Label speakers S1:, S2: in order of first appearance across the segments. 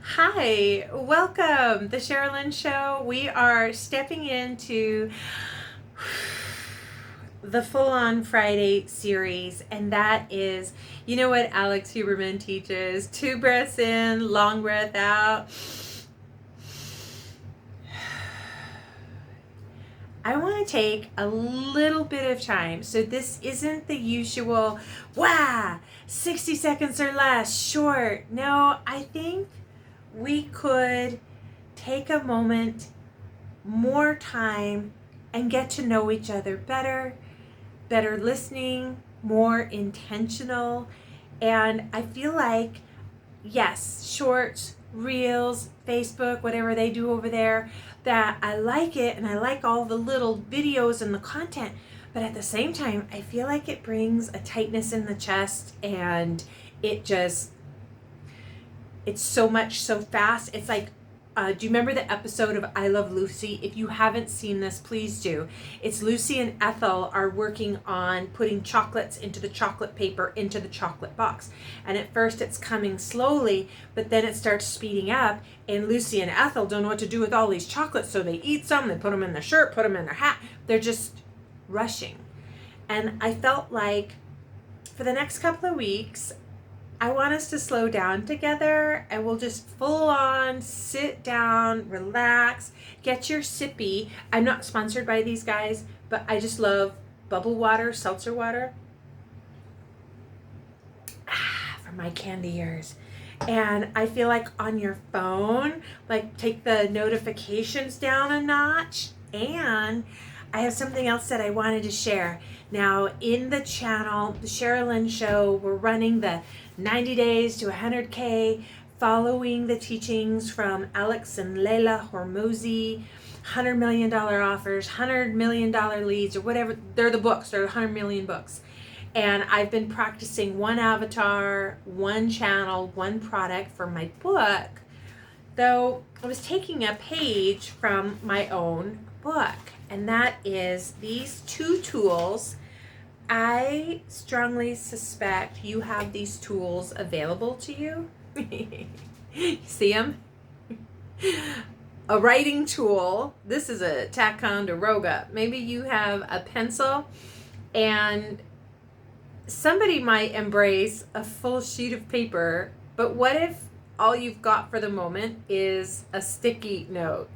S1: Hi, welcome, the Cherelynn Show. We are stepping into the full on Friday series, and that is, you know what Alex Huberman teaches: two breaths in, long breath out. I want to take a little bit of time. So, this isn't the usual, 60 seconds or less, short. No, I think we could take a moment, more time, and get to know each other better listening, more intentional. And I feel like, yes, shorts, reels, Facebook, whatever they do over there, that I like it and I like all the little videos and the content. But at the same time, I feel like it brings a tightness in the chest, and it just, it's so much so fast. It's like, do you remember the episode of I Love Lucy? If you haven't seen this, please do. It's Lucy and Ethel are working on putting chocolates into the chocolate paper into the chocolate box. And at first it's coming slowly, but then it starts speeding up. And Lucy and Ethel don't know what to do with all these chocolates. So they eat some, they put them in their shirt, put them in their hat. They're just rushing. And I felt like for the next couple of weeks, I want us to slow down together, and we'll just full on sit down, relax, get your sippy. I'm not sponsored by these guys, but I just love bubble water, seltzer water. For my candy ears. And I feel like on your phone, like take the notifications down a notch. And I have something else that I wanted to share. Now, in the channel, the Cherelynn Show, we're running the 90 days to 100K, following the teachings from Alex and Leila Hormozi, $100 million offers, $100 million leads, or whatever. They're the books. They're 100 million books. And I've been practicing one avatar, one channel, one product for my book. Though I was taking a page from my own book, and that is these two tools. I strongly suspect you have these tools available to you. See them? A writing tool. This is a Ticonderoga. Maybe you have a pencil, and somebody might embrace a full sheet of paper, but what if all you've got for the moment is a sticky note?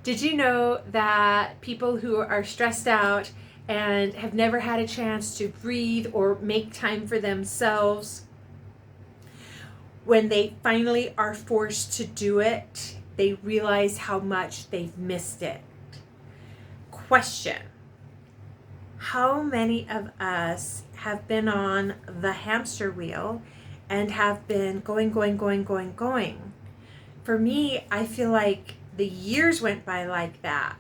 S1: Did you know that people who are stressed out and have never had a chance to breathe or make time for themselves, when they finally are forced to do it, they realize how much they've missed it? Question: how many of us have been on the hamster wheel and have been going? For me, I feel like the years went by like that.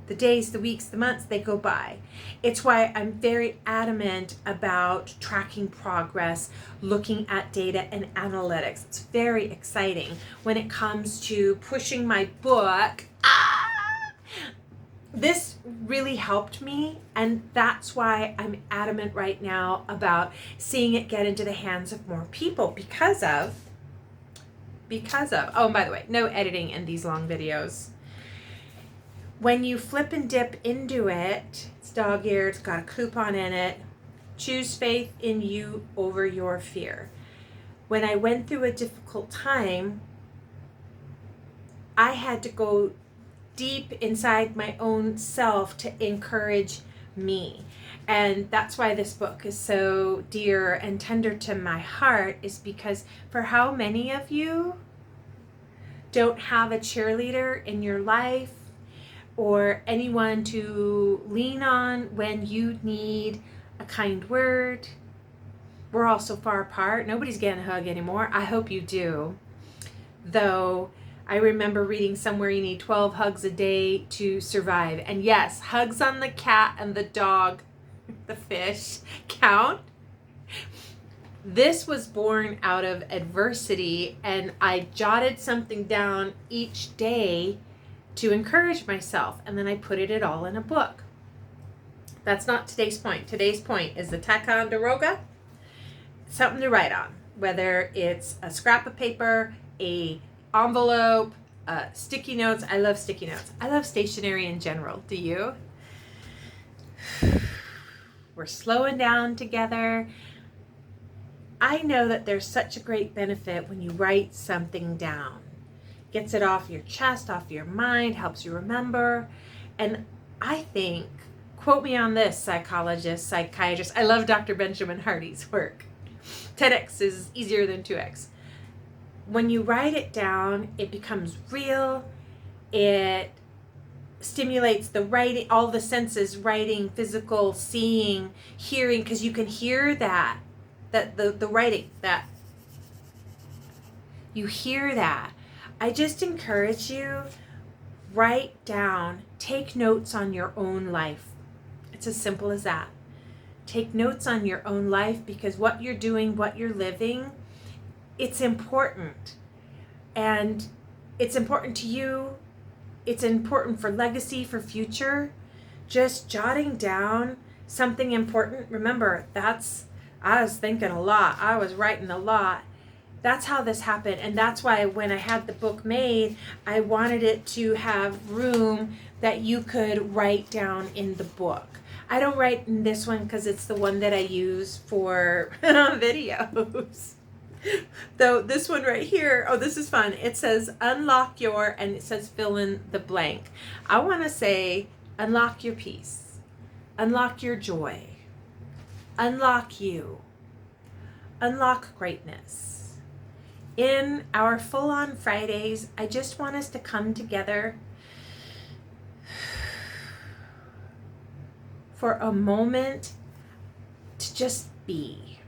S1: The days, the weeks, the months, they go by. It's why I'm very adamant about tracking progress, looking at data and analytics. It's very exciting when it comes to pushing my book. This really helped me, and that's why I'm adamant right now about seeing it get into the hands of more people because of, oh, and by the way, no editing in these long videos. When you flip and dip into it, it's dog-eared, it's got a coupon in it. Choose faith in you over your fear. When I went through a difficult time, I had to go deep inside my own self to encourage me. And that's why this book is so dear and tender to my heart, is because for how many of you don't have a cheerleader in your life, or anyone to lean on when you need a kind word? We're all so far apart. Nobody's getting a hug anymore. I hope you do. Though I remember reading somewhere you need 12 hugs a day to survive. And yes, hugs on the cat and the dog, the fish, count. This was born out of adversity, and I jotted something down each day to encourage myself, and then I put it all in a book. That's not today's point. Today's point is the Ticonderoga, something to write on, whether it's a scrap of paper, a envelope, sticky notes. I love sticky notes. I love stationery in general. Do you? We're slowing down together. I know that there's such a great benefit when you write something down. Gets it off your chest, off your mind, helps you remember. And I think, quote me on this, psychologist, psychiatrist, I love Dr. Benjamin Hardy's work. 10x is easier than 2x. When you write it down, it becomes real. It stimulates the writing, all the senses, writing, physical, seeing, hearing, because you can hear that the writing, that you hear that. I just encourage you, write down, take notes on your own life. It's as simple as that. Take notes on your own life, because what you're doing, what you're living, it's important. And it's important to you. It's important for legacy, for future. Just jotting down something important. Remember, I was thinking a lot. I was writing a lot. That's how this happened. And that's why when I had the book made, I wanted it to have room that you could write down in the book. I don't write in this one because it's the one that I use for videos. Though this one right here, oh, this is fun. It says unlock your, and it says fill in the blank. I want to say unlock your peace, unlock your joy, unlock you, unlock greatness. In our full-on Fridays, I just want us to come together for a moment to just be,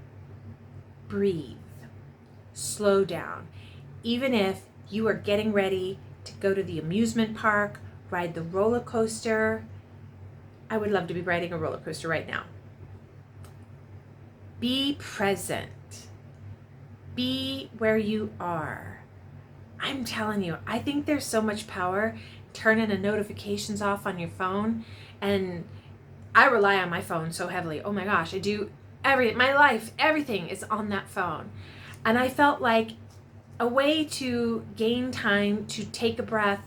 S1: breathe, slow down. Even if you are getting ready to go to the amusement park, ride the roller coaster. I would love to be riding a roller coaster right now. Be present. Be where you are. I'm telling you, I think there's so much power turning the notifications off on your phone. And I rely on my phone so heavily. Oh my gosh, I do my life, everything is on that phone. And I felt like a way to gain time to take a breath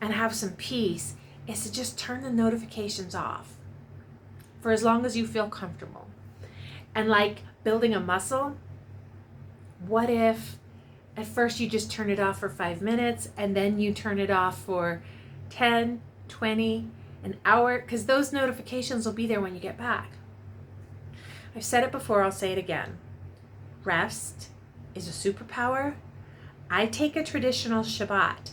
S1: and have some peace is to just turn the notifications off for as long as you feel comfortable. And like building a muscle, what if at first you just turn it off for 5 minutes and then you turn it off for 10, 20, an hour? Because those notifications will be there when you get back. I've said it before, I'll say it again. Rest is a superpower. I take a traditional Shabbat.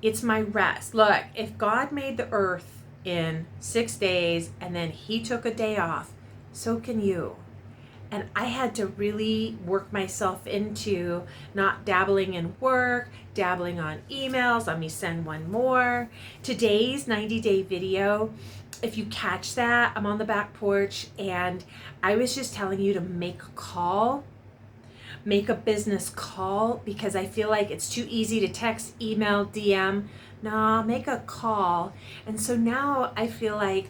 S1: It's my rest. Look, if God made the earth in 6 days and then he took a day off, so can you. And I had to really work myself into not dabbling in work, dabbling on emails. Let me send one more. Today's 90-day video, if you catch that, I'm on the back porch and I was just telling you to make a call. Make a business call, because I feel like it's too easy to text, email, DM. No, make a call. And so now I feel like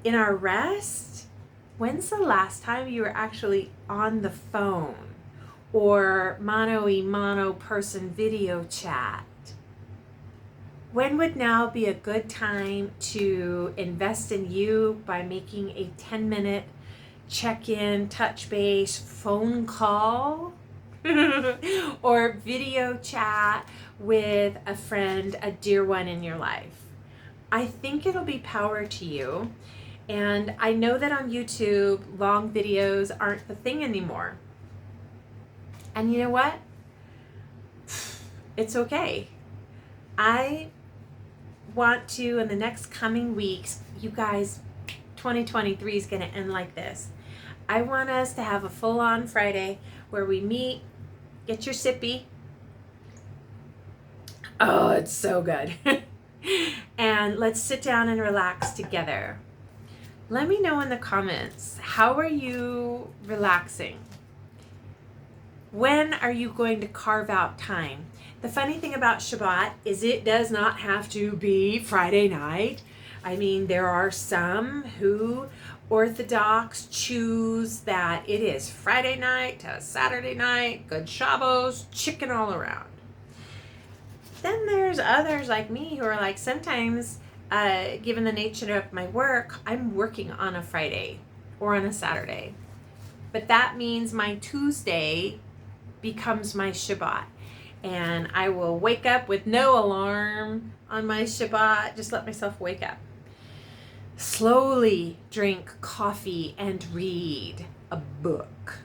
S1: in our rest, when's the last time you were actually on the phone or mano-a-mano person video chat? When would now be a good time to invest in you by making a 10-minute check-in, touch base, phone call, or video chat with a friend, a dear one in your life? I think it'll be power to you. And I know that on YouTube, long videos aren't the thing anymore. And you know what? It's okay. I want to, in the next coming weeks, you guys, 2023 is going to end like this. I want us to have a full-on Friday where we meet, get your sippy. Oh, it's so good. And let's sit down and relax together. Let me know in the comments, how are you relaxing? When are you going to carve out time? The funny thing about Shabbat is it does not have to be Friday night. I mean, there are some who Orthodox choose that it is Friday night to Saturday night, good Shabbos, chicken all around. Then there's others like me who are like, sometimes, given the nature of my work, I'm working on a Friday or on a Saturday. But that means my Tuesday becomes my Shabbat. And I will wake up with no alarm on my Shabbat, just let myself wake up. Slowly drink coffee and read a book.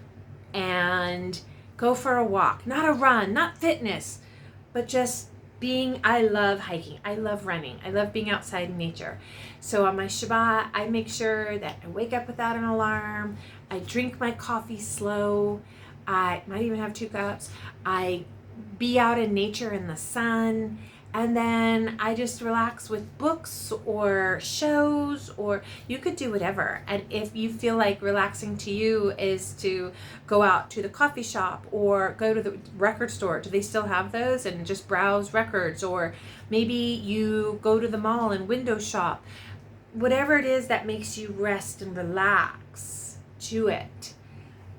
S1: And go for a walk. Not a run, not fitness, but just being. I love hiking. I love running. I love being outside in nature. So on my Shabbat, I make sure that I wake up without an alarm. I drink my coffee slow. I might even have 2 cups. I be out in nature in the sun, and then I just relax with books or shows, or you could do whatever. And if you feel like relaxing to you is to go out to the coffee shop or go to the record store, do they still have those, and just browse records, or maybe you go to the mall and window shop. Whatever it is that makes you rest and relax, do it.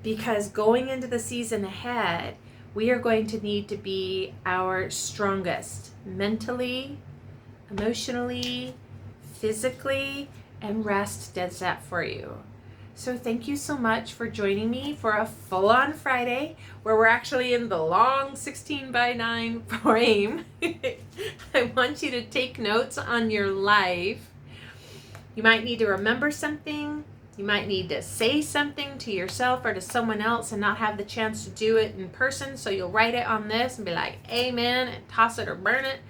S1: Because going into the season ahead, we are going to need to be our strongest mentally, emotionally, physically, and rest does that for you. So thank you so much for joining me for a full-on Friday where we're actually in the long 16:9 frame. I want you to take notes on your life. You might need to remember something. You might need to say something to yourself or to someone else and not have the chance to do it in person. So you'll write it on this and be like, amen, and toss it or burn it.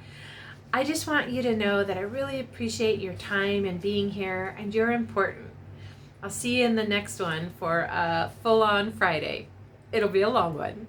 S1: I just want you to know that I really appreciate your time and being here, and you're important. I'll see you in the next one for a full-on Friday. It'll be a long one.